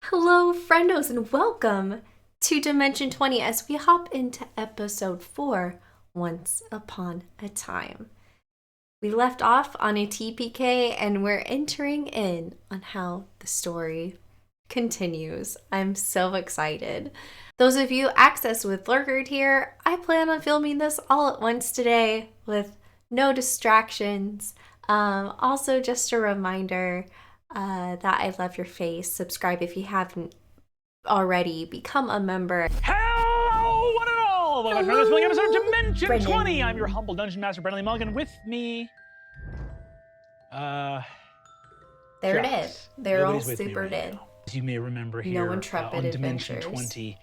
Hello, friendos, and welcome to Dimension 20 as we hop into episode 4, Once Upon a Time. We left off on a TPK and we're entering in on how the story continues. I'm so excited. Those of you access with Lurkert here, I plan on filming this all at once today with no distractions. Also, just a reminder that I love your face. Subscribe if you haven't already. Become a member. Hello, one and all! Welcome to this week's episode of Dimension Brennan. 20. I'm your humble dungeon master, Brennan Mulligan. With me, They're Josh. dead. They're all Nobody's with me super right dead. now. As you may remember here, intrepid on Dimension adventures. 20,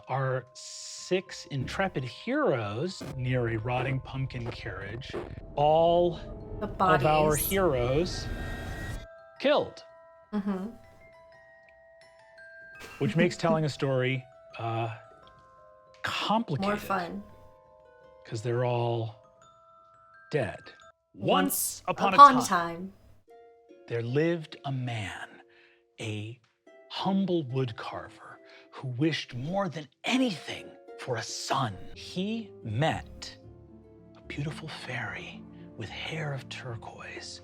our 6 intrepid heroes near a rotting pumpkin carriage. All The of bodies. our heroes killed, Mm-hmm. which makes telling a story complicated. More fun. Because they're all dead. Once upon a time, there lived a man, a humble woodcarver, who wished more than anything for a son. He met a beautiful fairy with hair of turquoise,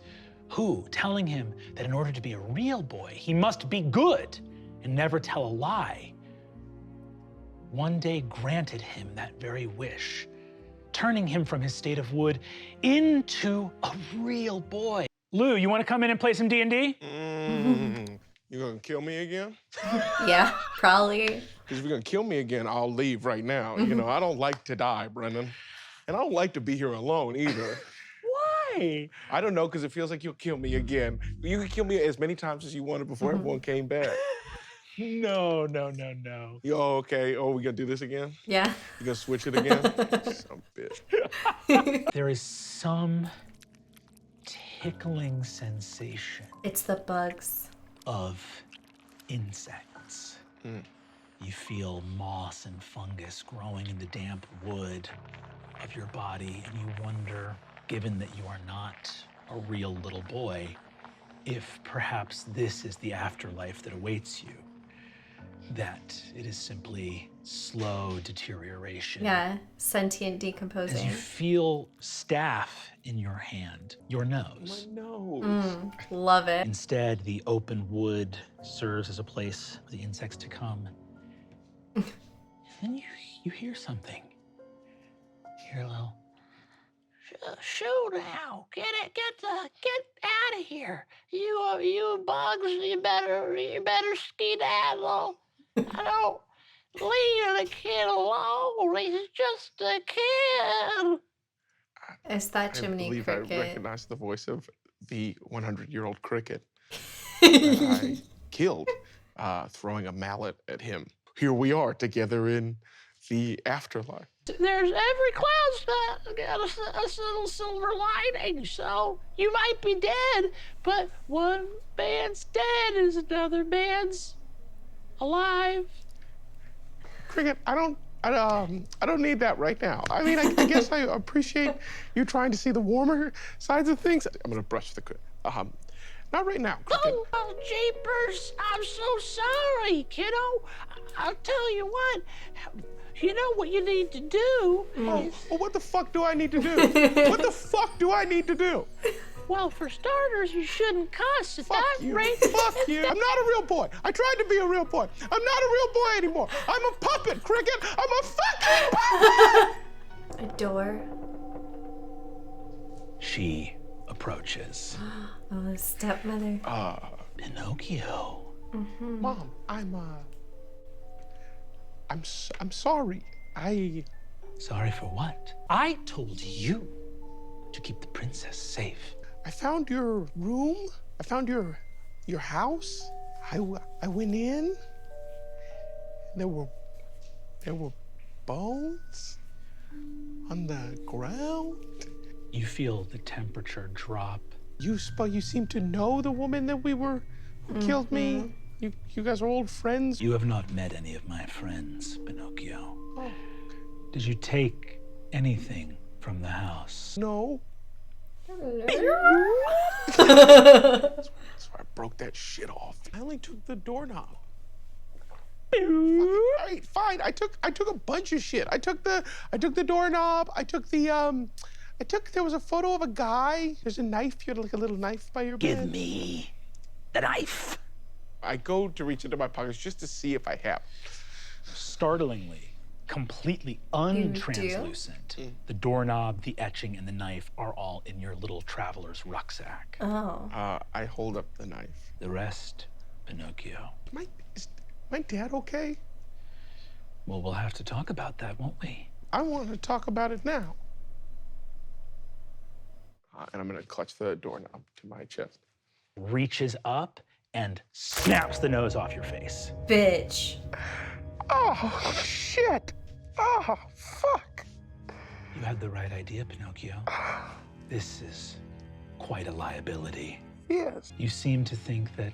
who, telling him that in order to be a real boy, he must be good and never tell a lie, one day granted him that very wish, turning him from his state of wood into a real boy. Lou, you want to come in and play some D&D? You gonna kill me again? Yeah, probably. Because if you're gonna kill me again, I'll leave right now. You know, I don't like to die, Brendan. And I don't like to be here alone either. Why? I don't know, because it feels like you'll kill me again. You can kill me as many times as you wanted before everyone came back. No. Oh, okay. Oh, we gonna do this again? Yeah. You gonna switch it again? Some bitch. There is some tickling sensation It's the bugs. of insects. You feel moss and fungus growing in the damp wood of your body, and you wonder, given that you are not a real little boy, if perhaps this is the afterlife that awaits you, that it is simply slow deterioration. Yeah, sentient As decomposing. you feel staff in your hand, your My nose. nose. Love it. Instead, the open wood serves as a place for the insects to come. And then you hear something. You hear a little, shoo now, get out of here. You bugs, you better skedaddle. I don't leave the kid alone. He's just a kid. It's that I chimney believe I cricket. recognize the voice of the 100-year-old cricket that I killed, throwing a mallet at him. Here we are together in the afterlife. There's every cloud's got a little silver lining, so you might be dead, but one man's dead is another man's alive. Cricket, I don't need that right now. I mean, I guess I appreciate you trying to see the warmer sides of things. I'm gonna brush the cricket. Not right now, Cricket. Oh, jeepers, I'm so sorry, kiddo. I'll tell you what, you know what you need to do? Oh, well, what the fuck do I need to do? What the fuck do I need to do? Well, for starters, you shouldn't cuss at Fuck that you. rate. Fuck you. I'm not a real boy. I tried to be a real boy. I'm not a real boy anymore. I'm a puppet, Cricket. I'm a fucking puppet. A door. She approaches. Oh, stepmother. Pinocchio. Mom, I'm sorry. Sorry for what? I told you to keep the princess safe. I found your room. I found your house. I went in. There were bones on the ground. You feel the temperature drop. You seem to know the woman that who killed me. You guys are old friends. You have not met any of my friends, Pinocchio. Oh. Did you take anything from the house? No. So I broke that shit off. I only took the doorknob. All right, fine. I took a bunch of shit. I took the doorknob. There was a photo of a guy. There's a knife. You had like a little knife by your bed. Give me the knife. I go to reach into my pockets just to see if I have. Startlingly, completely untranslucent, the doorknob, the etching, and the knife are all in your little traveler's rucksack. Oh. I hold up the knife. The rest, Pinocchio. Is my dad okay? Well, we'll have to talk about that, won't we? I want to talk about it now. And I'm gonna clutch the doorknob to my chest. Reaches up and snaps the nose off your face. Bitch. Oh, shit. Oh, fuck. You had the right idea, Pinocchio. This is quite a liability. Yes. You seem to think that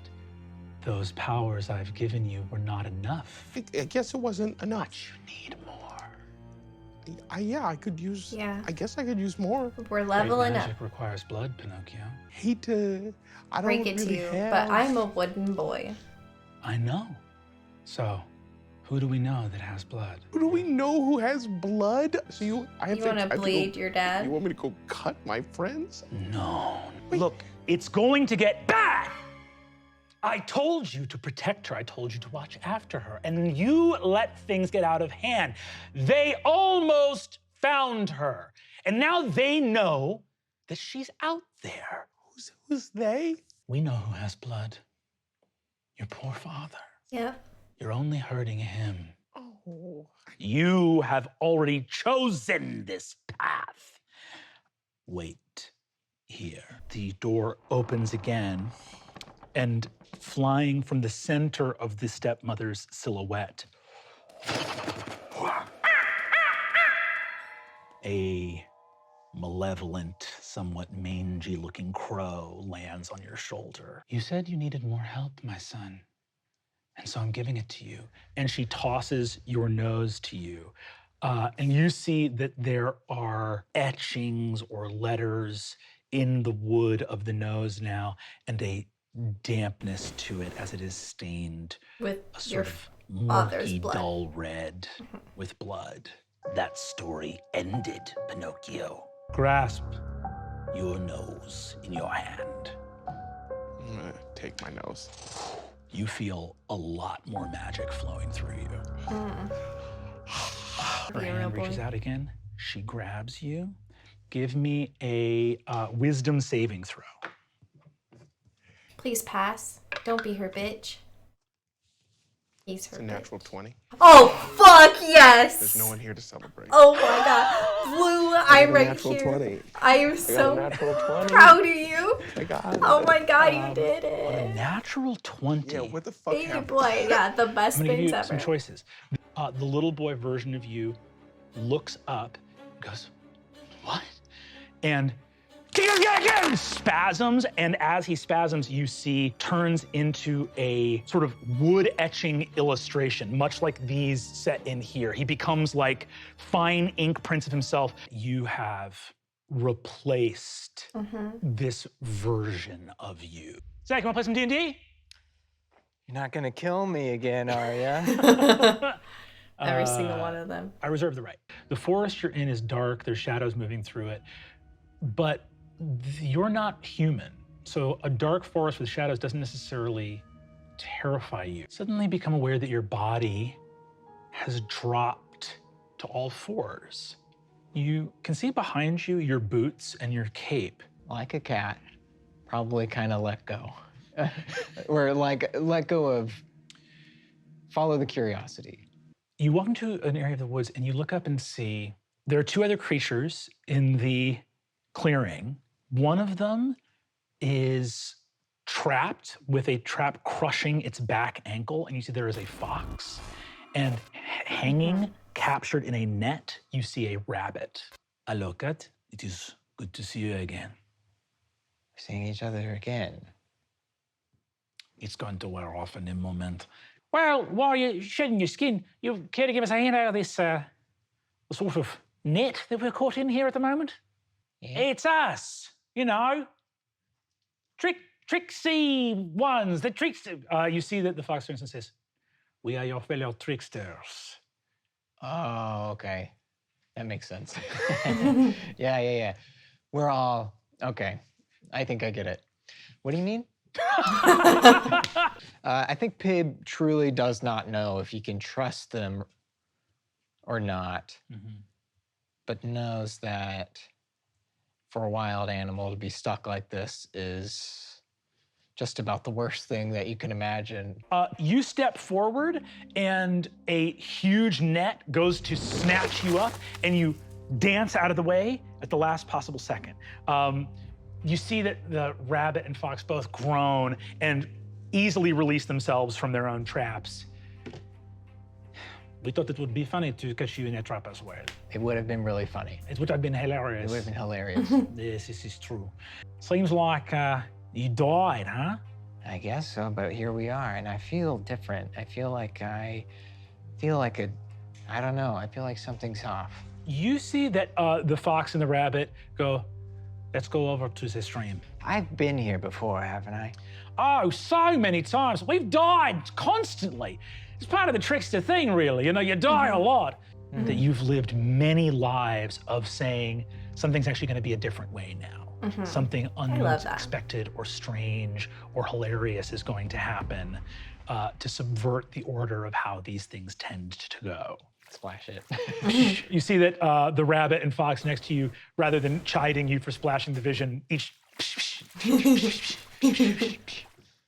those powers I've given you were not enough. I guess it wasn't enough. But you need more. Yeah, I could use. Yeah. I guess I could use more. We're leveling Great up. magic requires blood, Pinocchio. Hate to. I don't Break it to really you, have... but I'm a wooden boy. I know. So, who do we know that has blood? Who do we know who has blood? So You want to bleed your dad? You want me to go cut my friends? No. Wait. Look, it's going to get bad. I told you to protect her. I told you to watch after her. And you let things get out of hand. They almost found her. And now they know that she's out there. Who's they? We know who has blood. Your poor father. Yeah. You're only hurting him. Oh. You have already chosen this path. Wait here. The door opens again, and flying from the center of the stepmother's silhouette, a malevolent, somewhat mangy-looking crow lands on your shoulder. You said you needed more help, my son, and so I'm giving it to you. And she tosses your nose to you. And you see that there are etchings or letters in the wood of the nose now, and a dampness to it as it is stained With a your sort of father's murky, blood. dull red with blood. That story ended, Pinocchio. Grasp your nose in your hand. I'm gonna take my nose. You feel a lot more magic flowing through you. Her Be a real hand boy. reaches out again. She grabs you. Give me a wisdom saving throw. Please pass. Don't be her bitch. He's her It's a bitch. natural 20. Oh, fuck yes! There's no one here to celebrate. Oh my god. Blue, I'm right natural here. 20. I am I got a so natural 20. proud of you. I got it. Oh my god, you did On a it. natural 20. Yeah, what the fuck Baby happened? boy, yeah, the best I'm gonna give things you some ever. choices. The little boy version of you looks up, goes, what? And spasms, and as he spasms, you see turns into a sort of wood etching illustration, much like these set in here. He becomes like fine ink prints of himself. You have replaced this version of you. Zach, you wanna play some D&D? You're not gonna kill me again, are ya? Every single one of them. I reserve the right. The forest you're in is dark, there's shadows moving through it, but you're not human. So a dark forest with shadows doesn't necessarily terrify you. Suddenly become aware that your body has dropped to all fours. You can see behind you your boots and your cape. Like a cat, probably kind of let go. Or like let go of, follow the curiosity. You walk into an area of the woods and you look up and see there are two other creatures in the clearing. One of them is trapped with a trap crushing its back ankle, and you see there is a fox. And hanging, captured in a net, you see a rabbit. Alokat, it is good to see you again. We're seeing each other again. It's going to wear off in a moment. Well, while you're shedding your skin, you care to give us a hand out of this the sort of net that we're caught in here at the moment? Yeah. It's us, you know. Tricksy ones, the trickster. You see that the fox turns and says, We are your fellow tricksters. Oh, okay. That makes sense. Yeah. We're all, okay. I think I get it. What do you mean? I think Pib truly does not know if he can trust them or not, but knows that for a wild animal to be stuck like this is just about the worst thing that you can imagine. You step forward and a huge net goes to snatch you up and you dance out of the way at the last possible second. You see that the rabbit and fox both groan and easily release themselves from their own traps. We thought it would be funny to catch you in a trap as well. It would have been really funny. It would have been hilarious. It would have been hilarious. Yes, this is true. Seems like you died, huh? I guess so, but here we are, and I feel different. I feel like I don't know, I feel like something's off. You see that the fox and the rabbit go, let's go over to the stream. I've been here before, haven't I? Oh, so many times. We've died constantly. It's part of the trickster thing, really. You know, you die a lot. That you've lived many lives of saying something's actually going to be a different way now. Something unexpected or strange or hilarious is going to happen to subvert the order of how these things tend to go. Splash it. You see that the rabbit and fox next to you, rather than chiding you for splashing the vision, each.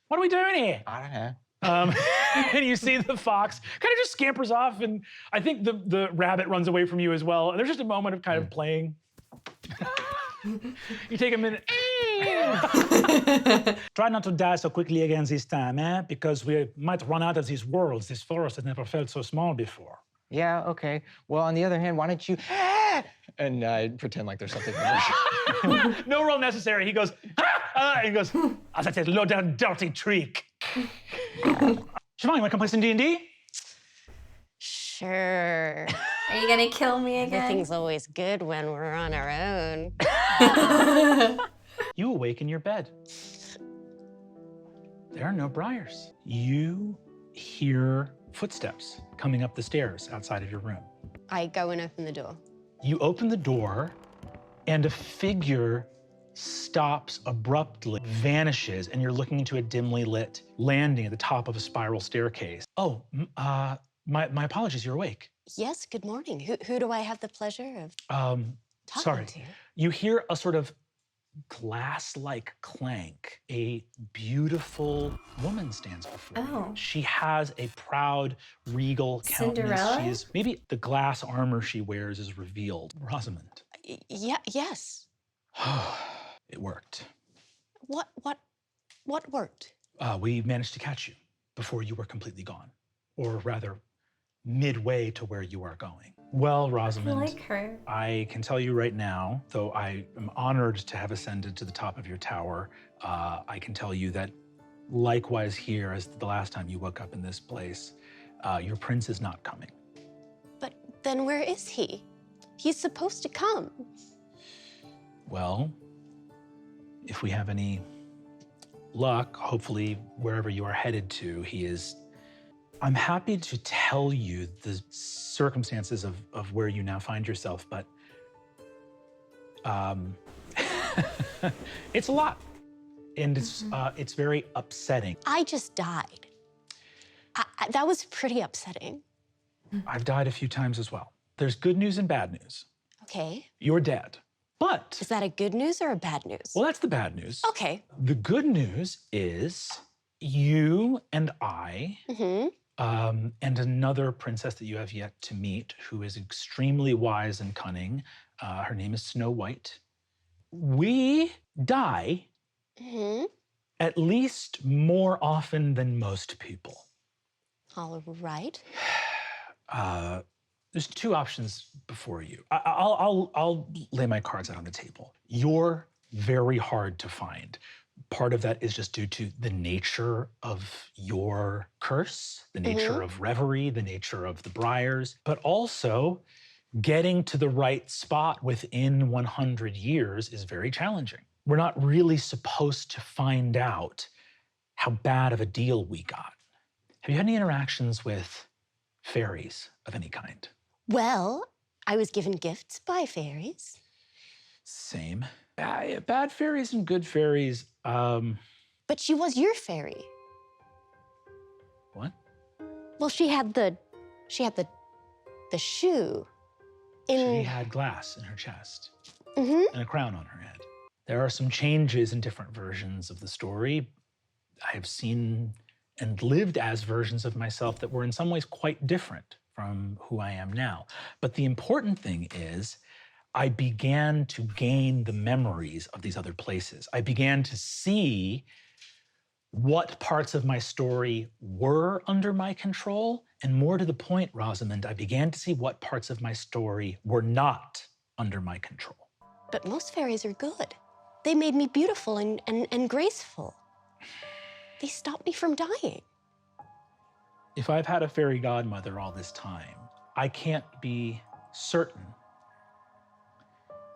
What are we doing here? I don't know. And you see the fox kind of just scampers off, and I think the rabbit runs away from you as well. And there's just a moment of kind of playing. You take a minute. Try not to die so quickly again this time, eh? Because we might run out of these worlds. This forest has never felt so small before. Yeah, okay. Well, on the other hand, why don't you and pretend like there's something. No roll necessary. He goes, and he goes, as I said, low down, dirty trick. Siobhan, you want to come play some D&D? Sure. Are you gonna kill me again? Everything's always good when we're on our own. You awake in your bed. There are no briars. You hear footsteps coming up the stairs outside of your room. I go and open the door. You open the door, and a figure stops abruptly, vanishes, and you're looking into a dimly lit landing at the top of a spiral staircase. Oh, my apologies, you're awake. Yes, good morning. Who do I have the pleasure of talking sorry. to? You hear a sort of glass-like clank. A beautiful woman stands before you. She has a proud, regal countenance. Cinderella? She is, maybe the glass armor she wears is revealed. Rosamund. Yes. It worked. What worked? We managed to catch you before you were completely gone. Or rather, midway to where you are going. Well, Rosamund, I like her. I can tell you right now, though I am honored to have ascended to the top of your tower, I can tell you that likewise here as the last time you woke up in this place, your prince is not coming. But then where is he? He's supposed to come. Well, if we have any luck, hopefully wherever you are headed to, he is. I'm happy to tell you the circumstances of where you now find yourself, but it's a lot, and it's very upsetting. I just died. That was pretty upsetting. I've died a few times as well. There's good news and bad news. Okay. You're dead, but Is that a good news or a bad news? well, that's the bad news. Okay. The good news is you and I. And another princess that you have yet to meet, who is extremely wise and cunning. Her name is Snow White. We die at least more often than most people. All right. There's two options before you. I'll lay my cards out on the table. You're very hard to find. Part of that is just due to the nature of your curse, the nature of reverie, the nature of the briars, but also getting to the right spot within 100 years is very challenging. We're not really supposed to find out how bad of a deal we got. Have you had any interactions with fairies of any kind? Well, I was given gifts by fairies. Same. Bad fairies and good fairies. But she was your fairy. What? Well, she had the shoe. She had glass in her chest Mm-hmm. and a crown on her head. There are some changes in different versions of the story. I have seen and lived as versions of myself that were in some ways quite different from who I am now. But the important thing is I began to gain the memories of these other places. I began to see what parts of my story were under my control, and more to the point, Rosamund, I began to see what parts of my story were not under my control. But most fairies are good. They made me beautiful and graceful. They stopped me from dying. If I've had a fairy godmother all this time, I can't be certain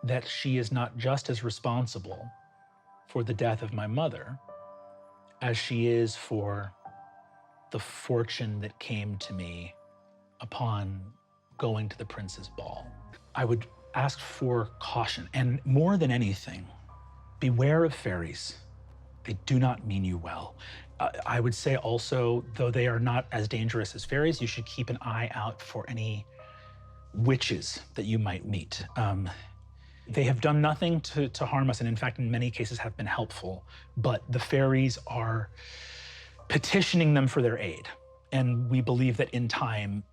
that she is not just as responsible for the death of my mother as she is for the fortune that came to me upon going to the prince's ball. I would ask for caution, and more than anything, beware of fairies. They do not mean you well. I would say also, though they are not as dangerous as fairies, you should keep an eye out for any witches that you might meet. They have done nothing to harm us, and in fact, in many cases have been helpful, but the fairies are petitioning them for their aid. And we believe that in time,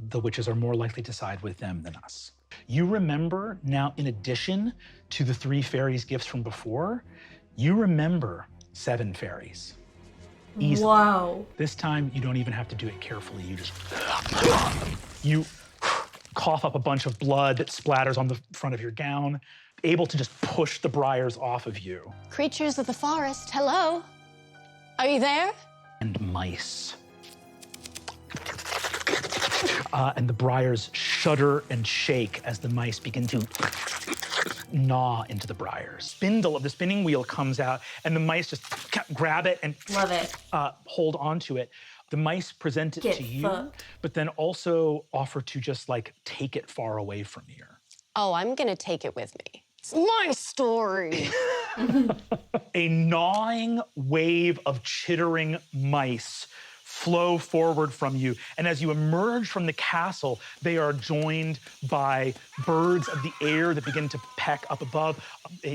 the witches are more likely to side with them than us. You remember now, in addition to the 3 fairies' gifts from before, you remember 7 fairies. Easily. Wow. This time, you don't even have to do it carefully. You cough up a bunch of blood that splatters on the front of your gown, able to just push the briars off of you. Creatures of the forest, hello? Are you there? And mice. And the briars shudder and shake as the mice begin to gnaw into the briars. Spindle of the spinning wheel comes out, and the mice just grab it and love it. Hold onto it. The mice present it to you, but then also offer to just like take it far away from here. Oh, I'm gonna take it with me. It's my story. A gnawing wave of chittering mice flow forward from you. And as you emerge from the castle, they are joined by birds of the air that begin to peck up above.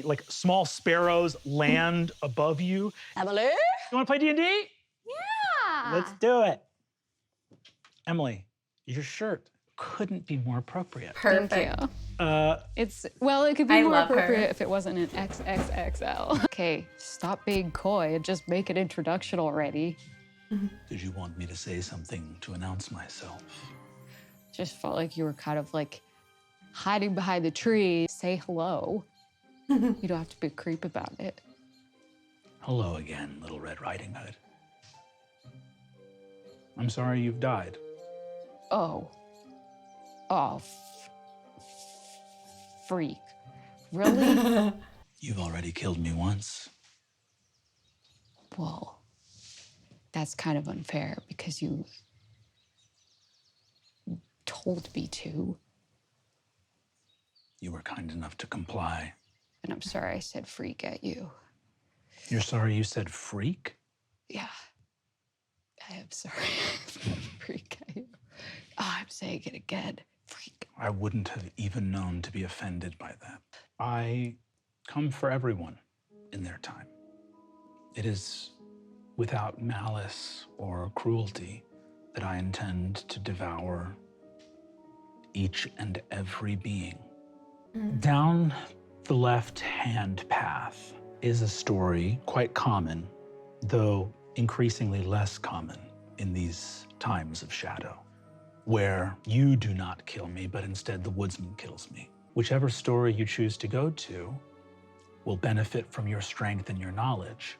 Like small sparrows land above you. Emily? You wanna play D&D? Yeah. Let's do it. Emily, your shirt couldn't be more appropriate. Perfect. Thank you. It could be more appropriate if it wasn't an XXXL. Okay, stop being coy and just make an introduction already. Did you want me to say something to announce myself? Just felt like you were kind of like hiding behind the tree. Say hello. You don't have to be a creep about it. Hello again, Little Red Riding Hood. I'm sorry you've died. Oh. Oh, freak. Really? You've already killed me once. Well, that's kind of unfair because you told me to. You were kind enough to comply. And I'm sorry I said freak at you. You're sorry you said freak? Yeah. I am sorry. Freak at you. Oh, I'm saying it again. Freak. I wouldn't have even known to be offended by that. I come for everyone in their time. It is without malice or cruelty that I intend to devour each and every being. Down the left-hand path is a story quite common, though increasingly less common in these times of shadow, where you do not kill me, but instead the woodsman kills me. Whichever story you choose to go to will benefit from your strength and your knowledge,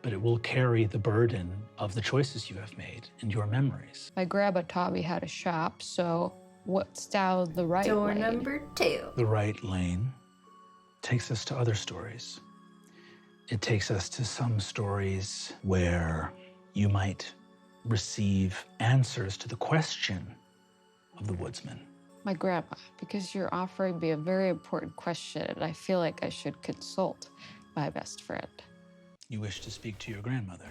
but it will carry the burden of the choices you have made and your memories. My grandma taught me how to shop, so what's down the right Door lane? number 2. The right lane takes us to other stories. It takes us to some stories where you might receive answers to the question of the woodsman. My grandma, because you're offering me a very important question, and I feel like I should consult my best friend. You wish to speak to your grandmother?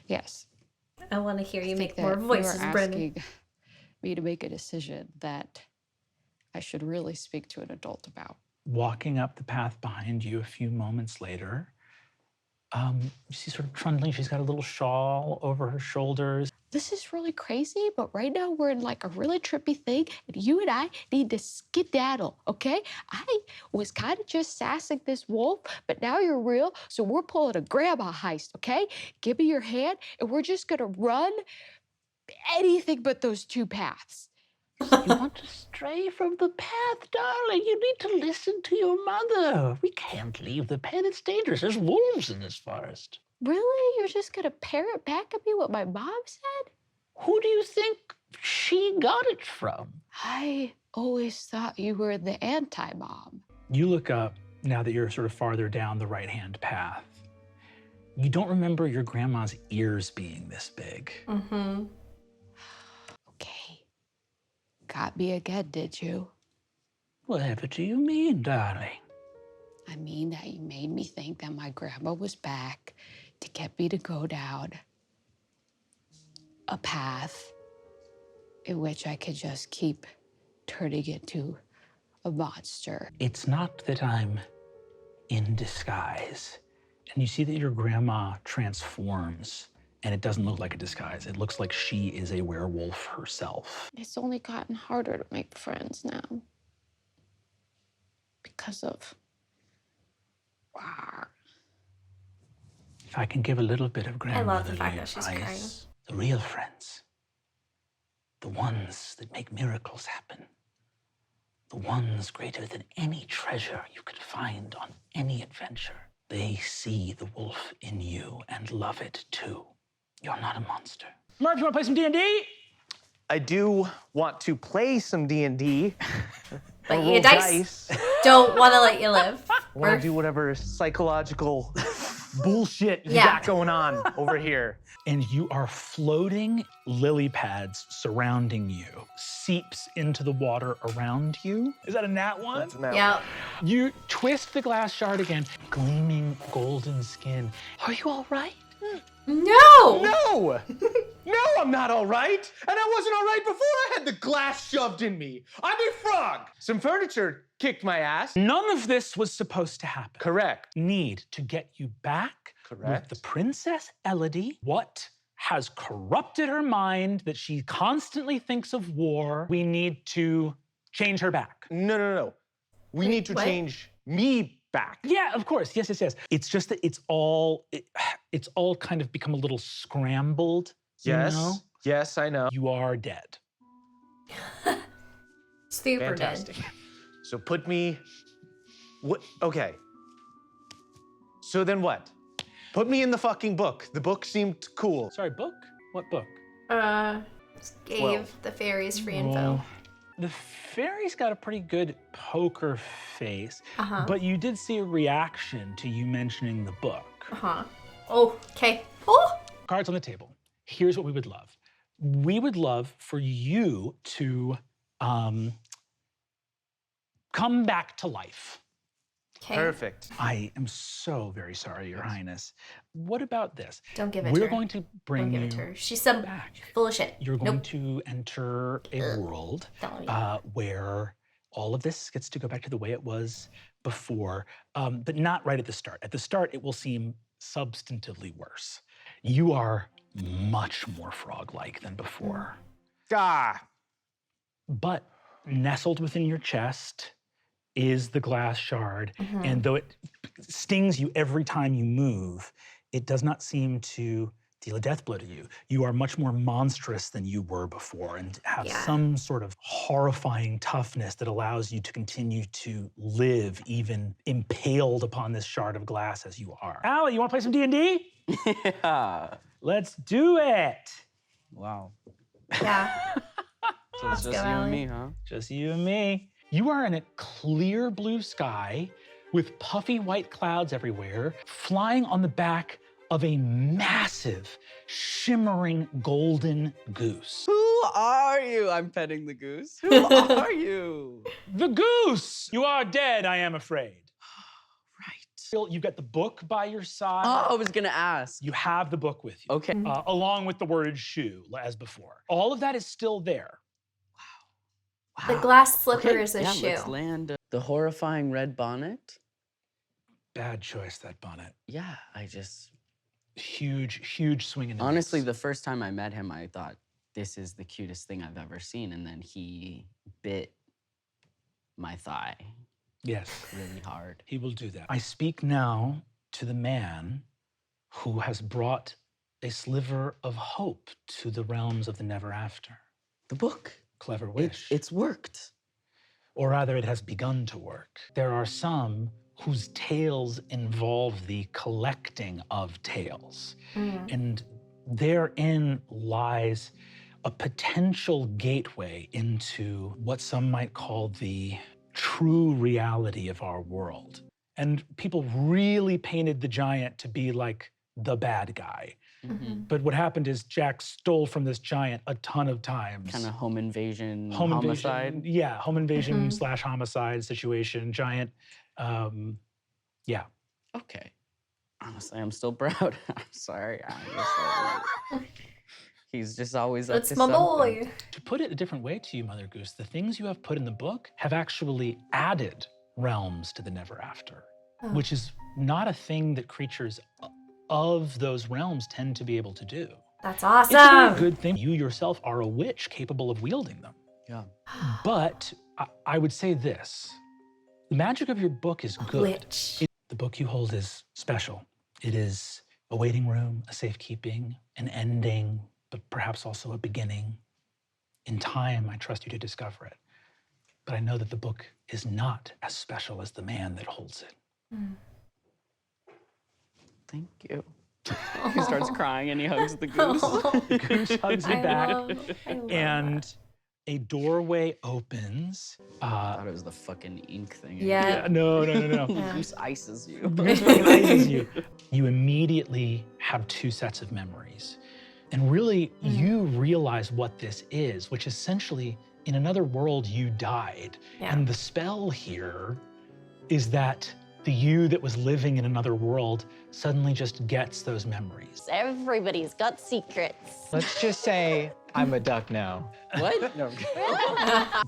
Yes. I want to hear you make more that voices, you are Brendan. asking me to make a decision that I should really speak to an adult about. Walking up the path behind you a few moments later, you see sort of trundling, she's got a little shawl over her shoulders. This is really crazy, but right now we're in like a really trippy thing, and you and I need to skedaddle, okay? I was kind of just sassing this wolf, but now you're real, so we're pulling a grandma heist, okay? Give me your hand, and we're just gonna run anything but those two paths. You want to stray from the path, darling. You need to listen to your mother. We can't leave the path. It's dangerous. There's wolves in this forest. Really? You're just gonna parrot back at me what my mom said? Who do you think she got it from? I always thought you were the anti-mom. You look up now that you're sort of farther down the right-hand path. You don't remember your grandma's ears being this big. Mm-hmm. Okay. Got me again, did you? Whatever do you mean, darling? I mean that you made me think that my grandma was back to get me to go down a path in which I could just keep turning into a monster. It's not that I'm in disguise. And you see that your grandma transforms, and it doesn't look like a disguise. It looks like she is a werewolf herself. It's only gotten harder to make friends now because of... If I can give a little bit of grandmotherly the fact that she's crying. advice, the real friends, the ones that make miracles happen, the ones greater than any treasure you could find on any adventure, they see the wolf in you and love it too. You're not a monster. Murph, you want to play some D&D? I do want to play some D&D. But you dice. Don't want to let you live. I want to do whatever psychological bullshit you got going on over here. And you are floating lily pads surrounding you, seeps into the water around you. Is that a nat one? That's a nat Yeah. one. You twist the glass shard again, gleaming golden skin. Are you all right? No! No! No, I'm not all right. And I wasn't all right before I had the glass shoved in me. I'm a frog. Some furniture kicked my ass. None of this was supposed to happen. Correct. Need to get you back Correct. with the Princess Elodie. What has corrupted her mind that she constantly thinks of war? We need to change her back. No. We need to what? change me back. Yeah, of course. Yes. It's just that it's all kind of become a little scrambled. Yes. You know? Yes, I know. You are dead. Super Fantastic. dead. So put me... What? Okay. So then what? Put me in the fucking book. The book seemed cool. Sorry, book? What book? Gave Well, the fairies free info. Well, the fairy's got a pretty good poker face, but you did see a reaction to you mentioning the book. Oh, okay. Oh! Cards on the table. Here's what we would love. We would love for you to come back to life. Okay. Perfect. I am so very sorry, Your Highness. What about this? Don't give it to her. We're going to bring Don't give you it to her. She's some back. full of shit. You're going Nope. to enter a world where all of this gets to go back to the way it was before, but not right at the start. At the start, it will seem substantively worse. You are much more frog-like than before. But nestled within your chest is the glass shard, and though it stings you every time you move, it does not seem to deal a death blow to you. You are much more monstrous than you were before and have some sort of horrifying toughness that allows you to continue to live even impaled upon this shard of glass as you are. Allie, you want to play some D&D? Yeah. Let's do it. Wow. Yeah. So it's just you and me, huh? Just you and me. You are in a clear blue sky with puffy white clouds everywhere, flying on the back of a massive, shimmering golden goose. Who are you? I'm petting the goose. Who are you? The goose! You are dead, I am afraid. Right. You've got the book by your side. Oh, I was gonna ask. You have the book with you. Okay. Along with the word shoe, as before. All of that is still there. The glass slipper Okay, is a yeah, shoe. Let's land. The horrifying red bonnet. Bad choice, that bonnet. Yeah, I just... Huge swing in the Honestly, miss. the first time I met him, I thought, this is the cutest thing I've ever seen. And then he bit my thigh Yes, really hard. he will do that. I speak now to the man who has brought a sliver of hope to the realms of the Neverafter. The book. Clever wish. It's worked. Or rather, it has begun to work. There are some whose tales involve the collecting of tales. And therein lies a potential gateway into what some might call the true reality of our world. And people really painted the giant to be like the bad guy. But what happened is Jack stole from this giant a ton of times. Kind of home invasion, homicide. Yeah, home invasion / homicide situation, giant. Yeah. Okay. Honestly, I'm still proud. I'm sorry. He's just always up That's to my something. boy. To put it a different way to you, Mother Goose, the things you have put in the book have actually added realms to the Neverafter, which is not a thing that creatures of those realms tend to be able to do. That's It's a awesome. very good thing. You yourself are a witch capable of wielding them. Yeah. But I would say this. The magic of your book is good. Witch. The book you hold is special. It is a waiting room, a safekeeping, an ending, but perhaps also a beginning. In time, I trust you to discover it. But I know that the book is not as special as the man that holds it. Thank you. He starts crying and he hugs the goose. The goose hugs you back, I love and that. a doorway opens. I thought it was the fucking ink thing. Yeah. No. The goose ices you. You immediately have two sets of memories. And really, you realize what this is, which essentially, in another world, you died. Yeah. And the spell here is that the you that was living in another world suddenly just gets those memories. Everybody's got secrets. Let's just say I'm a duck now. What? No.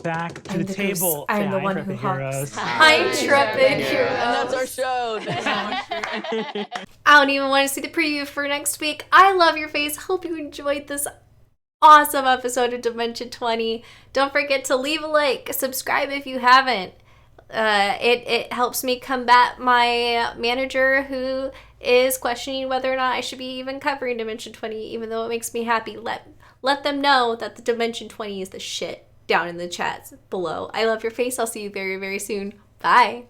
Back to I'm the the table. goose. I'm say the hi, one Intrepid who hugs. Heroes. Hi, Intrepid Heroes. And that's our show. Thanks so much. I don't even want to see the preview for next week. I love your face. Hope you enjoyed this awesome episode of Dimension 20. Don't forget to leave a like, subscribe if you haven't. It helps me combat my manager who is questioning whether or not I should be even covering Dimension 20, even though it makes me happy. Let them know that the Dimension 20 is the shit down in the chats below. I love your face. I'll see you very, very soon. Bye.